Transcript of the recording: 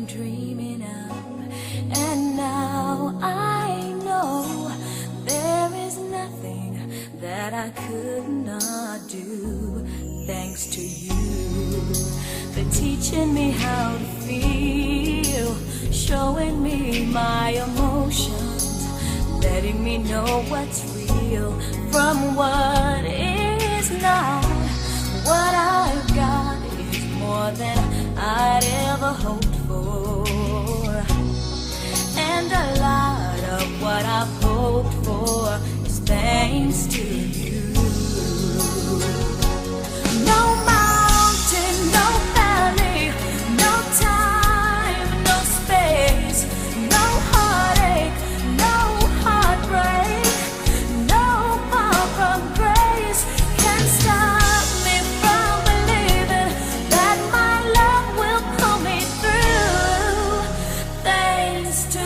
dreaming of. And now I know there is nothing that I could not do, thanks to you for teaching me how to feel, showing me my emotions, letting me know what's real from what is not. What I've got is more than I'd ever hoped for, and a lot of what I've hoped for is thanks to you. No mountain, no valley, no time, no space, no heartache, no heartbreak, no far from grace can stop me from believing that my love will pull me through, thanks to